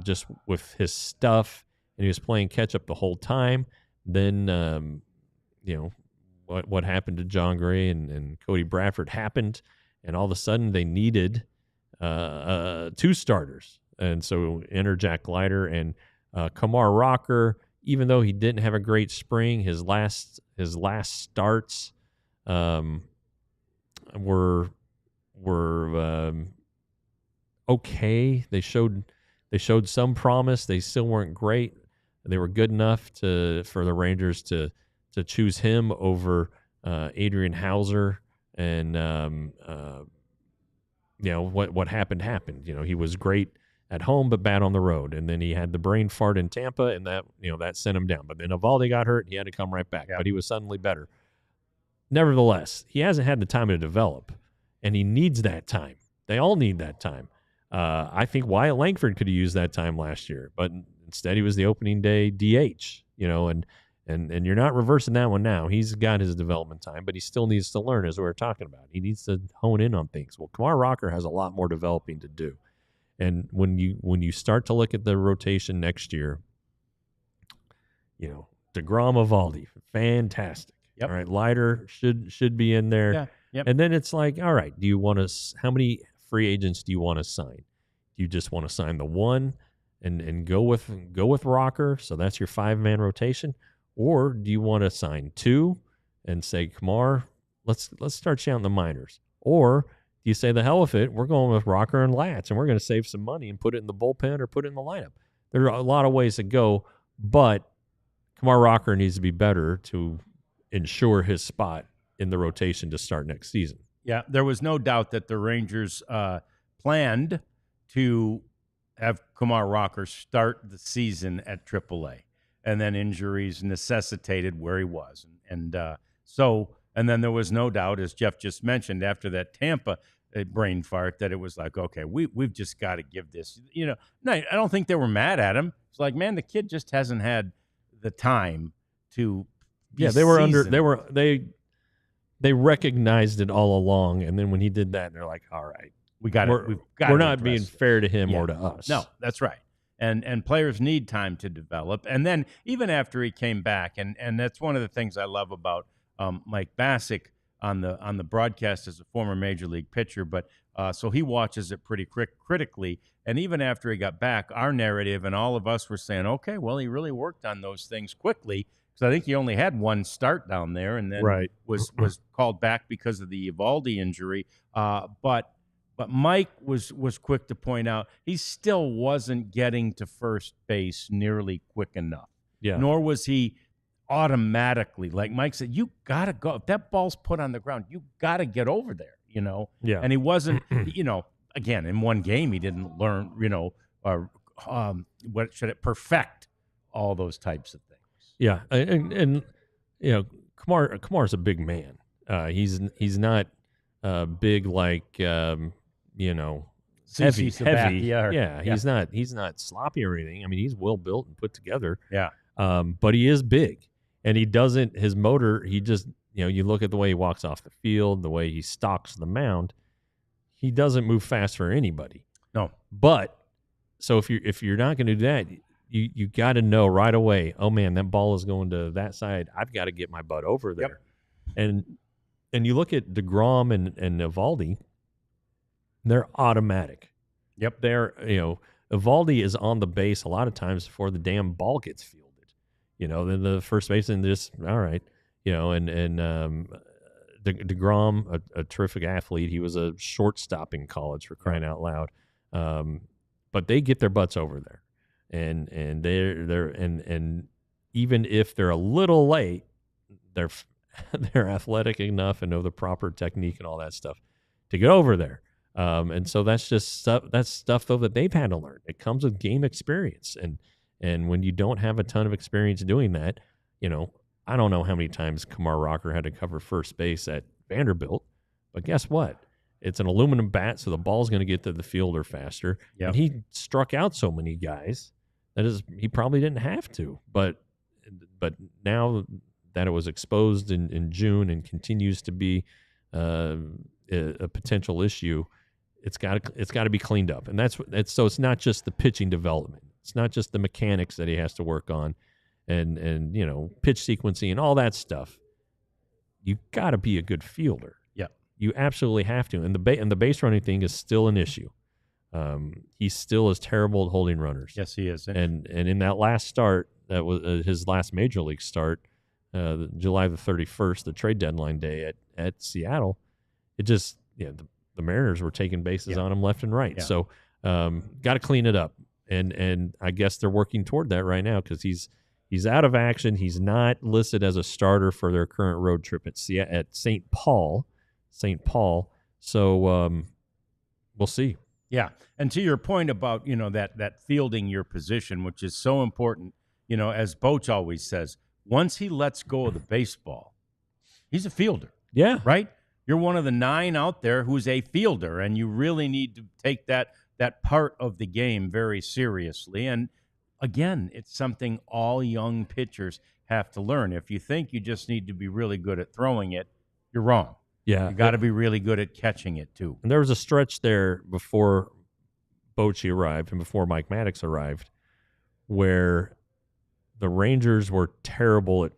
just with his stuff, and he was playing catch up the whole time. Then, what happened to John Gray and Cody Bradford happened, and all of a sudden they needed 2 starters. And so enter Jack Leiter and Kumar Rocker. Even though he didn't have a great spring, his last starts were okay. They showed some promise. They still weren't great. They were good enough for the Rangers to choose him over Adrian Hauser. And what happened. He was great at home but bad on the road, and then he had the brain fart in Tampa, and that sent him down. But then Eovaldi got hurt; he had to come right back. Yeah. But he was suddenly better. Nevertheless, he hasn't had the time to develop, and he needs that time. They all need that time. I think Wyatt Langford could have used that time last year, but instead he was the opening day DH. And you're not reversing that one now. He's got his development time, but he still needs to learn, as we were talking about. He needs to hone in on things. Well, Kumar Rocker has a lot more developing to do. And when you start to look at the rotation next year, DeGrom, Eovaldi, fantastic. Yep. All right, Leiter should be in there. Yeah. Yep. And then it's like, all right, how many free agents do you want to sign? you just want to sign the one and go with Rocker? So that's your 5-man rotation, or do you want to sign 2 and say, Kamar, let's start you out in the minors, or do you say the hell with it? We're going with Rocker and Latz, and we're going to save some money and put it in the bullpen or put it in the lineup. There are a lot of ways to go, but Kamar Rocker needs to be better to ensure his spot in the rotation to start next season. Yeah, there was no doubt that the Rangers planned to have Kumar Rocker start the season at AAA, and then injuries necessitated where he was. And then there was no doubt, as Jeff just mentioned, after that Tampa brain fart, that it was like, okay, we've just got to give this. No, I don't think they were mad at him. It's like, man, the kid just hasn't had the time to be seasoned. They recognized it all along, and then when he did that, they're like, all right, we're not being fair to him or to us. No, that's right. And players need time to develop. And then even after he came back, and that's one of the things I love about Mike Bassick on the broadcast as a former major league pitcher, but so he watches it pretty critically. And even after he got back, our narrative and all of us were saying, okay, well, he really worked on those things quickly. So I think he only had one start down there, and then was called back because of the Eovaldi injury. But Mike was quick to point out he still wasn't getting to first base nearly quick enough. Yeah. Nor was he automatically, like Mike said, you got to go. If that ball's put on the ground, you got to get over there, Yeah. And he wasn't, again, in one game he didn't learn, what should it perfect all those types of things. Yeah, and Kamar's a big man. He's not big like heavy. Yeah, he's not sloppy or anything. I mean, he's well built and put together. Yeah. But he is big, and his motor. He just you look at the way he walks off the field, the way he stalks the mound. He doesn't move fast for anybody. No. But so if you're not going to do that, you got to know right away, oh man, that ball is going to that side. I've got to get my butt over there. Yep. And you look at DeGrom and Eovaldi, they're automatic. Yep. They're Eovaldi is on the base a lot of times before the damn ball gets fielded. Then the first baseman just all right. DeGrom, a terrific athlete. He was a shortstop in college, for crying out loud. But they get their butts over there. And even if they're a little late, they're athletic enough and know the proper technique and all that stuff to get over there. And so that's just stuff though that they've had to learn. It comes with game experience, and when you don't have a ton of experience doing that, I don't know how many times Kumar Rocker had to cover first base at Vanderbilt, but guess what? It's an aluminum bat, so the ball's going to get to the fielder faster. Yep. And he struck out so many guys he probably didn't have to. But now that it was exposed in June and continues to be a potential issue, it's got to be cleaned up. And so it's not just the pitching development. It's not just the mechanics that he has to work on, and pitch sequencing and all that stuff. You got to be a good fielder. You absolutely have to, and the base running thing is still an issue. He still is terrible at holding runners. Yes, he is. And in that last start, that was his last major league start, July the 31st, the trade deadline day at Seattle. It just the Mariners were taking bases on him left and right. Yeah. So got to clean it up, and I guess they're working toward that right now because he's out of action. He's not listed as a starter for their current road trip at St. Paul. So we'll see. Yeah, and to your point about that fielding your position, which is so important. As Boch always says, once he lets go of the baseball, he's a fielder. Yeah, right. You're one of the 9 out there who's a fielder, and you really need to take that part of the game very seriously. And again, it's something all young pitchers have to learn. If you think you just need to be really good at throwing it, you're wrong. Yeah, you got to be really good at catching it too. And there was a stretch there before Bochy arrived and before Mike Maddox arrived, where the Rangers were terrible at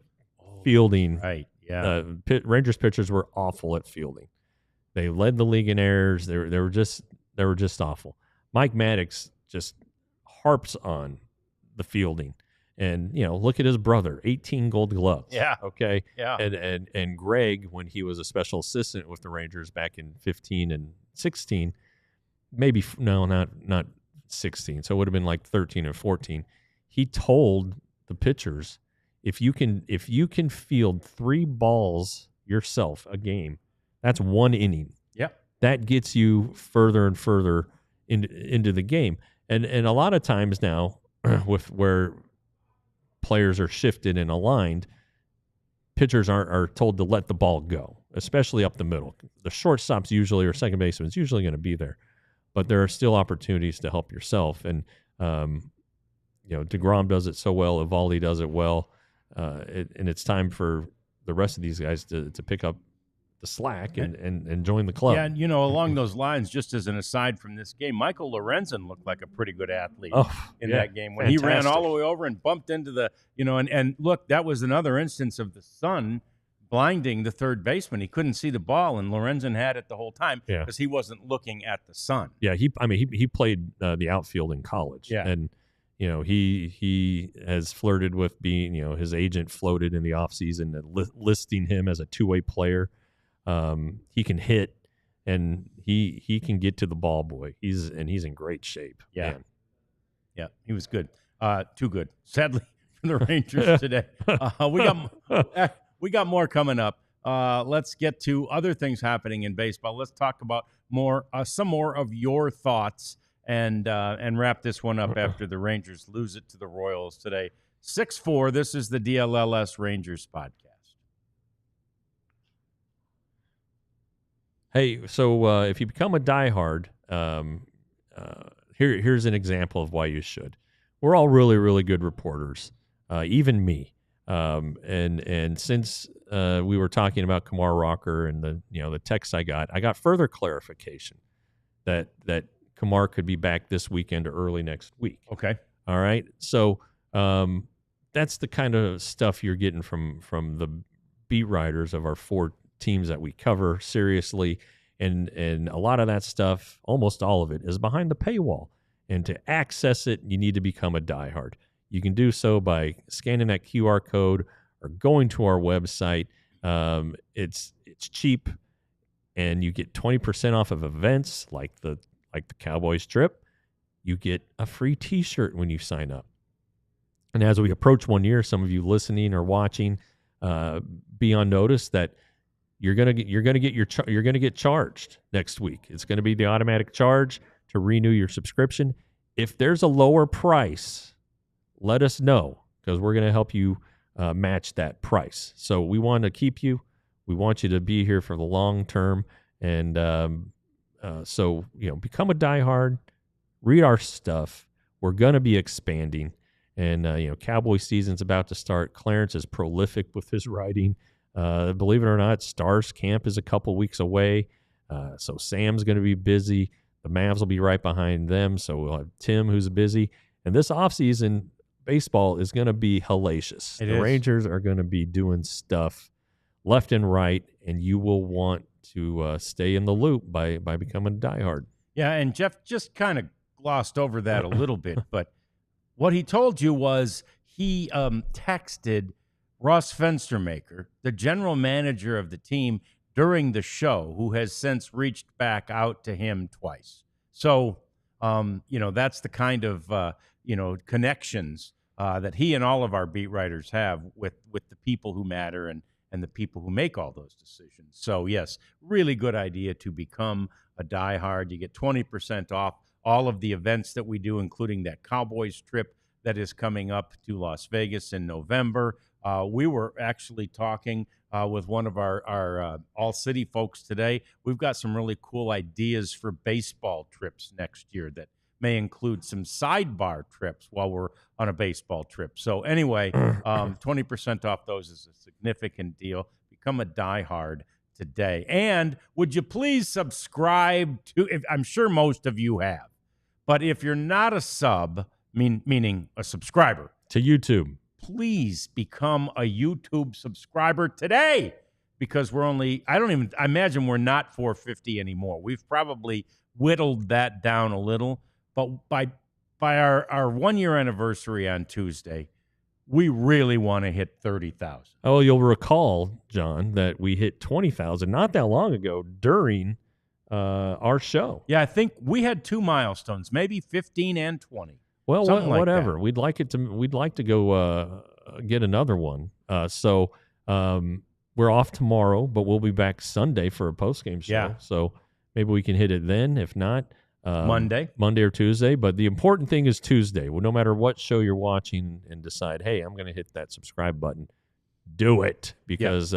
fielding. Right. Yeah. Rangers pitchers were awful at fielding. They led the league in errors. They were just awful. Mike Maddox just harps on the fielding. And, look at his brother, 18 gold gloves. Yeah. Okay. Yeah. And Greg, when he was a special assistant with the Rangers back in 15 and 16, not 16. So it would have been like 13 and 14. He told the pitchers, if you can field 3 balls yourself a game, that's 1 inning. Yep. That gets you further and further into the game. And a lot of times now, with where players are shifted and aligned, pitchers are told to let the ball go, especially up the middle. The shortstop's usually, or second baseman's usually going to be there, but there are still opportunities to help yourself. And DeGrom does it so well. Evaldi does it well, and it's time for the rest of these guys to pick up the slack and join the club. Yeah, and along those lines, just as an aside from this game, Michael Lorenzen looked like a pretty good athlete in that game when he ran all the way over and bumped into the, and look, that was another instance of the sun blinding the third baseman. He couldn't see the ball, and Lorenzen had it the whole time because he wasn't looking at the sun. Yeah, he played the outfield in college. Yeah. And he has flirted with being, his agent floated in the offseason listing him as a two-way player. He can hit, and he can get to the ball boy. He's in great shape. Yeah. Man. Yeah, he was good. Too good, sadly, for the Rangers today. We got more coming up. Let's get to other things happening in baseball. Let's talk about some more of your thoughts and wrap this one up after the Rangers lose it to the Royals today. 6-4. This is the DLLS Rangers podcast. Hey, so if you become a diehard, here's an example of why you should. We're all really, really good reporters, even me. And since we were talking about Kumar Rocker and the text I got further clarification that Kumar could be back this weekend or early next week. Okay. All right. So that's the kind of stuff you're getting from the beat writers of our 4 teams that we cover seriously. And a lot of that stuff, almost all of it, is behind the paywall. And to access it, you need to become a diehard. You can do so by scanning that QR code or going to our website. It's cheap, and you get 20% off of events like the Cowboys trip. You get a free T-shirt when you sign up. And as we approach 1 year, some of you listening or watching, be on notice that you're gonna get charged next week. It's gonna be the automatic charge to renew your subscription. If there's a lower price, let us know, because we're gonna help you match that price. So we want to keep you. We want you to be here for the long term, and so become a diehard. Read our stuff. We're gonna be expanding, and Cowboy season's about to start. Clarence is prolific with his writing. Believe it or not, Stars Camp is a couple weeks away, so Sam's going to be busy. The Mavs will be right behind them, so we'll have Tim, who's busy. And this offseason, baseball is going to be hellacious. The Rangers are going to be doing stuff left and right, and you will want to stay in the loop by becoming a diehard. Yeah, and Jeff just kind of glossed over that a little bit, but what he told you was he texted Ross Fenstermaker, the general manager of the team, during the show, who has since reached back out to him twice. So, that's the kind of, connections that he and all of our beat writers have with the people who matter and the people who make all those decisions. So, yes, really good idea to become a diehard. You get 20% off all of the events that we do, including that Cowboys trip that is coming up to Las Vegas in November. We were actually talking with one of our All-City folks today. We've got some really cool ideas for baseball trips next year that may include some sidebar trips while we're on a baseball trip. So anyway, 20% off those is a significant deal. Become a diehard today. And would you please subscribe to, I'm sure most of you have, but if you're not a sub, meaning a subscriber to YouTube, please become a YouTube subscriber today, because I imagine we're not 450 anymore. We've probably whittled that down a little. But by our 1 year anniversary on Tuesday, we really want to hit 30,000. Oh, you'll recall, John, that we hit 20,000 not that long ago during our show. Yeah, I think we had 2 milestones, maybe 15 and 20. Well, whatever. That. We'd like to go get another one. So we're off tomorrow, but we'll be back Sunday for a postgame show. Yeah. So maybe we can hit it then. If not, Monday or Tuesday. But the important thing is Tuesday. Well, no matter what show you're watching, and decide, hey, I'm going to hit that subscribe button. Do it, because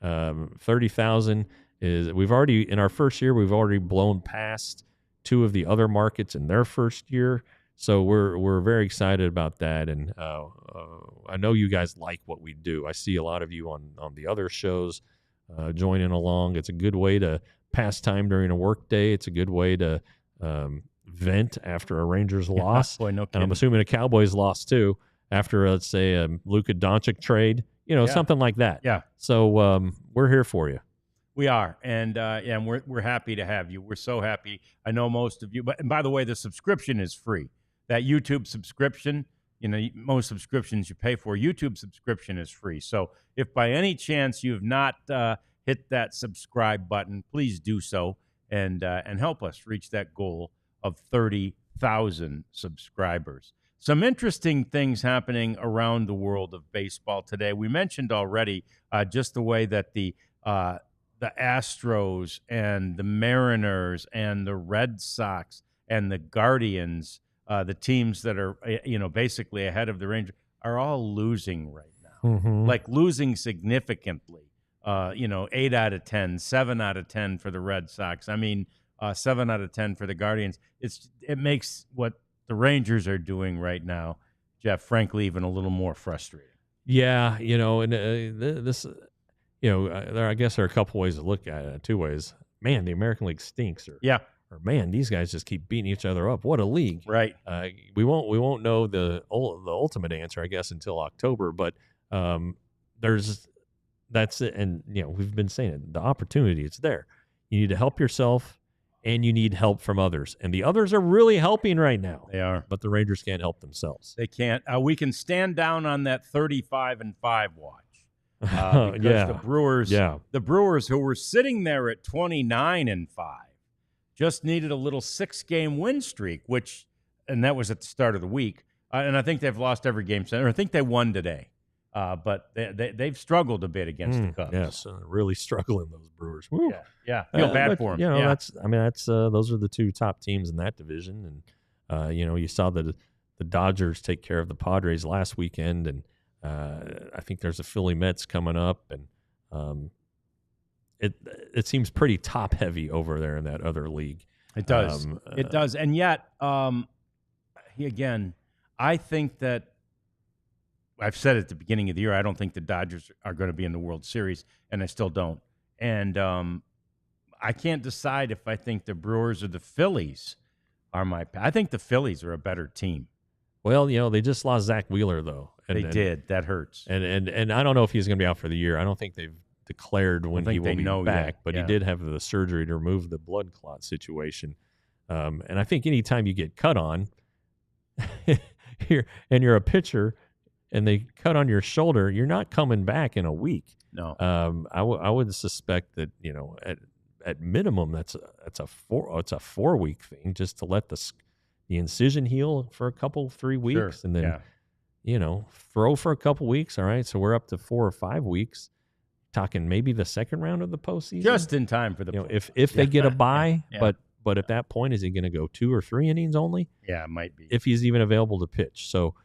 30,000 is, we've already, in our first year, we've already blown past 2 of the other markets in their first year. So we're very excited about that, and I know you guys like what we do. I see a lot of you on the other shows joining along. It's a good way to pass time during a work day. It's a good way to vent after a Rangers loss. Boy, no kidding. And I'm assuming a Cowboys loss too, after, let's say, a Luka Doncic trade, something like that. Yeah. So we're here for you. We are, and we're happy to have you. We're so happy. I know most of you, and by the way, the subscription is free. That YouTube subscription, most subscriptions you pay for, YouTube subscription is free. So if by any chance you have not hit that subscribe button, please do so, and help us reach that goal of 30,000 subscribers. Some interesting things happening around the world of baseball today. We mentioned already just the way that the Astros and the Mariners and the Red Sox and the Guardians, the teams that are, basically ahead of the Rangers, are all losing right now. Mm-hmm. Like losing significantly. 8 out of 10, 7 out of 10 for the Red Sox. 7 out of 10 for the Guardians. It makes what the Rangers are doing right now, Jeff, frankly, even a little more frustrating. Yeah, and this, I guess there are a couple ways to look at it. 2 ways. Man, the American League stinks. Or man, these guys just keep beating each other up. What a league! Right. We won't know the ultimate answer, I guess, until October. But that's it. And we've been saying it. The opportunity is there. You need to help yourself, and you need help from others. And the others are really helping right now. They are. But the Rangers can't help themselves. They can't. We can stand down on that 35-5 watch. Because the Brewers, who were sitting there at 29-5, just needed a little 6-game win streak, and that was at the start of the week. And I think they've lost every game since. Or I think they won today. But they've struggled a bit against the Cubs. Yes, really struggling, those Brewers. Woo. Yeah. Feel bad for them. That's those are the 2 top teams in that division. And you saw the Dodgers take care of the Padres last weekend, and I think there's a Philly Mets coming up, and it seems pretty top heavy over there in that other league. It does. It does. And yet, again, I think that I've said at the beginning of the year, I don't think the Dodgers are going to be in the World Series, and I still don't. And I can't decide if I think the Brewers or the Phillies are I think the Phillies are a better team. Well, they just lost Zach Wheeler, though. They did. That hurts. And I don't know if he's going to be out for the year. I don't think they've declared when he will be back, but he did have the surgery to remove the blood clot situation. And I think anytime you get cut on, you're a pitcher, and they cut on your shoulder, you're not coming back in a week. No. I would suspect that at minimum it's a 4-week thing, just to let the incision heal for a couple 3 weeks, and then throw for a couple weeks. All right, so we're up to 4 or 5 weeks. Talking maybe the second round of the postseason, just in time for the if they get a bye. But at that point, is he going to go 2 or 3 innings only? Yeah, it might be, if he's even available to pitch. So.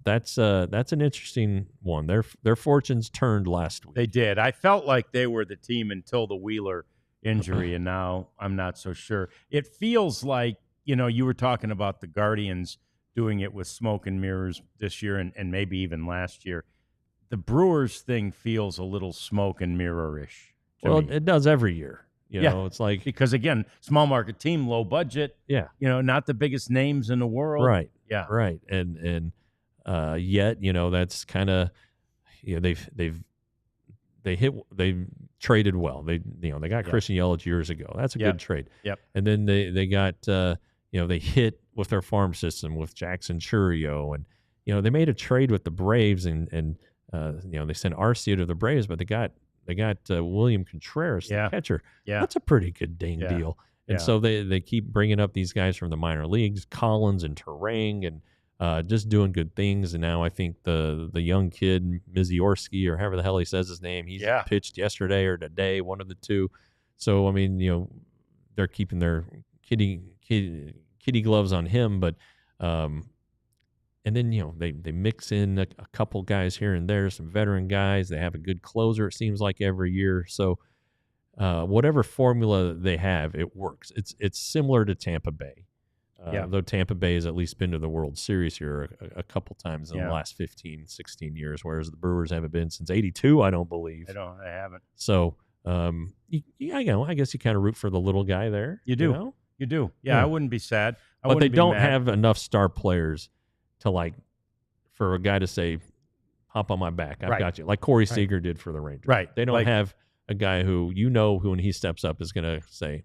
That's an interesting one. Their fortunes turned last week. They did. I felt like they were the team until the Wheeler injury, and now I'm not so sure. It feels like, you were talking about the Guardians doing it with smoke and mirrors this year and maybe even last year. The Brewers thing feels a little smoke and mirror-ish. Well, it does every year. It's like, because again, small market team, low budget. Yeah. Not the bigged names in the world. Right. Yeah. Right. And yet, that's kind of, they've traded well. They got Christian Yelich years ago. That's a good trade. Yep. And then they got they hit with their farm system with Jackson Churio, and they made a trade with the Braves, and they sent Arcia to the Braves, but they got William Contreras, the catcher. Yeah. That's a pretty good dang deal. And so they keep bringing up these guys from the minor leagues, Collins and Terang, and just doing good things. And now I think the young kid, Miziorsky, or however the hell he says his name, he's pitched yesterday or today, one of the two. So, I mean, they're keeping their kitty gloves on him. But and then, they mix in a couple guys here and there, some veteran guys. They have a good closer, it seems like, every year. So whatever formula they have, it works. It's similar to Tampa Bay. Though Tampa Bay has at least been to the World Series here a couple times in the last 15, 16 years, whereas the Brewers haven't been since '82, I don't believe. I haven't. So, I guess you kind of root for the little guy there. You do. You do. Yeah, I wouldn't be sad. But they don't have enough star players to, for a guy to say, hop on my back, I've got you, like Corey Seager did for the Rangers. Right. They don't have a guy who when he steps up is going to say,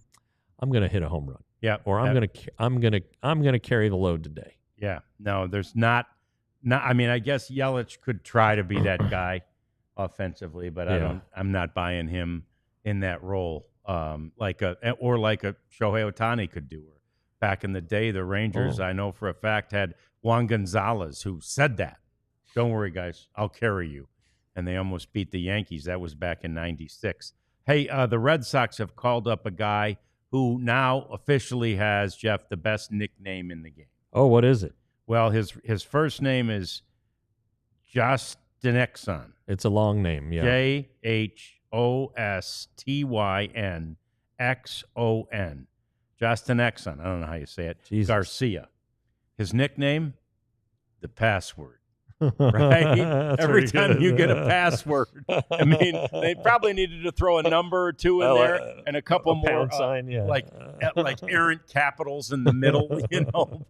I'm going to hit a home run. Yeah. Or I'm going to carry the load today. Yeah. No, there's not. I mean, I guess Yelich could try to be that guy offensively, but I'm not buying him in that role. Like a Shohei Ohtani could do. Back in the day, the Rangers, I know for a fact, had Juan Gonzalez, who said that. Don't worry, guys, I'll carry you. And they almost beat the Yankees. That was back in '96. Hey, the Red Sox have called up a guy who now officially has, Jeff, the best nickname in the game. Oh, what is it? Well, his first name is Jostynxon. It's a long name, yeah. Jostynxon. Jostynxon. I don't know how you say it. Jesus. Garcia. His nickname, the password. Right? Every time you get a password. I mean, they probably needed to throw a number or two in there and a couple more sign, like errant capitals in the middle,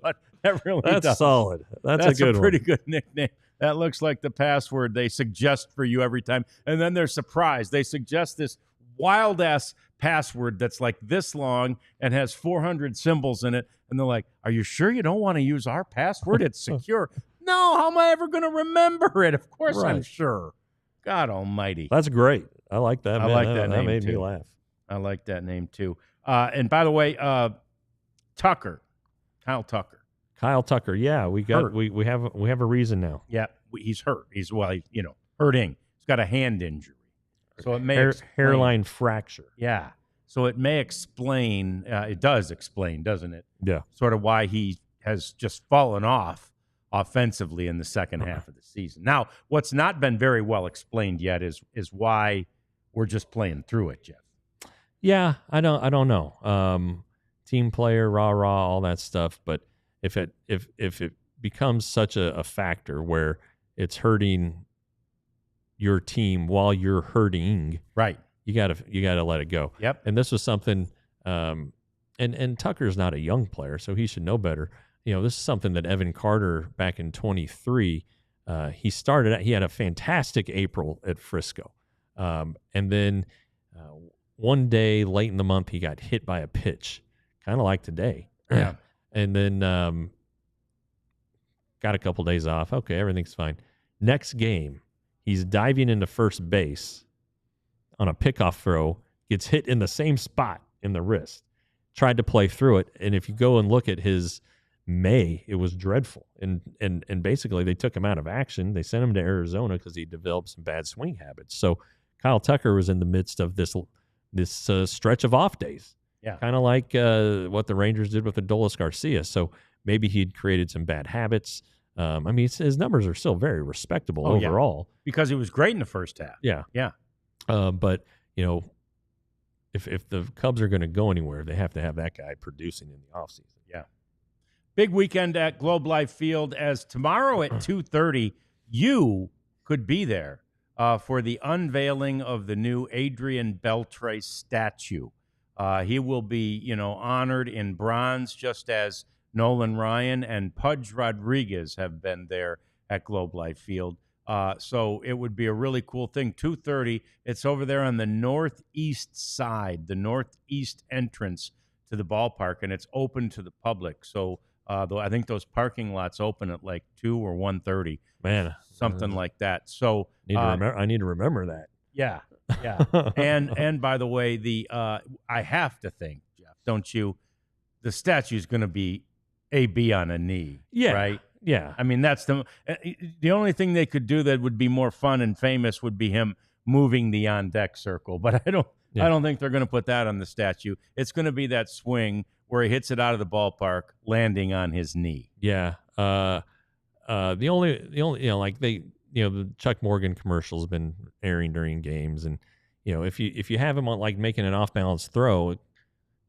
but that really That's solid. That's a good pretty good nickname. That looks like the password they suggest for you every time. And then they're surprised. They suggest this wild-ass password that's like this long and has 400 symbols in it. And they're like, are you sure you don't want to use our password? It's secure. No, how am I ever going to remember it? Of course I'm sure. God almighty. That's great. I like that. I like that name, that made too. me laugh. I like that name, too. And by the way, Tucker, Kyle Tucker. Kyle Tucker, yeah, we have a reason now. Yeah, he's hurt. He's hurting. He's got a hand injury, so it may hairline fracture. Yeah, so it may explain. It does explain, doesn't it? Yeah, sort of why he has just fallen off offensively in the second half of the season. Now, what's not been very well explained yet is why we're just playing through it, Jeff. Yeah, I don't know. Team player, rah, all that stuff, but if it becomes such a factor where it's hurting your team while you're hurting, right? You gotta let it go. Yep. And this was something. And Tucker's not a young player, so he should know better. This is something that Evan Carter back in 23. He had a fantastic April at Frisco, and then one day late in the month he got hit by a pitch, kind of like today. Yeah. And then got a couple days off. Okay, everything's fine. Next game, he's diving into first base on a pickoff throw, gets hit in the same spot in the wrist. Tried to play through it, and if you go and look at his May, it was dreadful. And basically they took him out of action. They sent him to Arizona because he developed some bad swing habits. So Kyle Tucker was in the midst of this stretch of off days. Yeah. Kind of like what the Rangers did with Dlls Garcia. So maybe he'd created some bad habits. I mean, his numbers are still very respectable overall. Yeah. Because he was great in the first half. Yeah. Yeah. But, if the Cubs are going to go anywhere, they have to have that guy producing in the offseason. Yeah. Big weekend at Globe Life Field, as tomorrow at 2:30, you could be there for the unveiling of the new Adrian Beltre statue. He will be, honored in bronze, just as Nolan Ryan and Pudge Rodriguez have been there at Globe Life Field. So it would be a really cool thing. 2:30, it's over there on the northeast side, the northeast entrance to the ballpark, and it's open to the public. So though I think those parking lots open at like 2 or 1:30, Man, something like that. So I need to remember that. Yeah. and by the way, I have to think, Jeff, don't you? The statue's going to be AB on a knee, right? Yeah. I mean, that's the only thing they could do that would be more fun and famous would be him moving the on deck circle. But I don't think they're going to put that on the statue. It's going to be that swing where he hits it out of the ballpark, landing on his knee. Yeah. The only like the Chuck Morgan commercials have been airing during games, and if you have him on like making an off balance throw,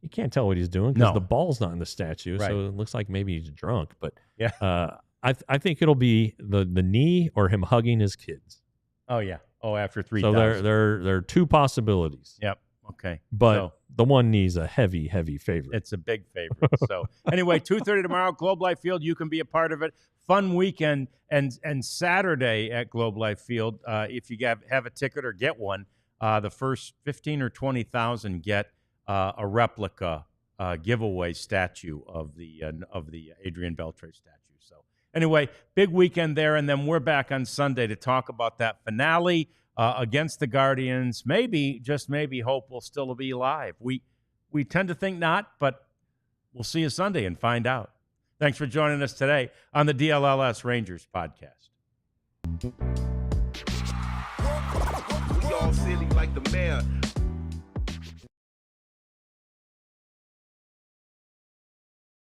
you can't tell what he's doing because the ball's not in the statue, right. so it looks like maybe he's drunk. But yeah, I think it'll be the knee or him hugging his kids. Oh yeah. Oh, after 3,000. So there are two possibilities. Yep. Okay. But the one knee's a heavy favorite. It's a big favorite. So anyway, 2:30 tomorrow, Globe Life Field. You can be a part of it. Fun weekend and Saturday at Globe Life Field. If you have a ticket or get one, the first 15 or 20,000 get a replica giveaway statue of the Adrian Beltre statue. So anyway, big weekend there, and then we're back on Sunday to talk about that finale against the Guardians. Maybe, just maybe, hope will still be alive. We tend to think not, but we'll see you Sunday and find out. Thanks for joining us today on the DLLS Rangers podcast. We all silly like the mayor.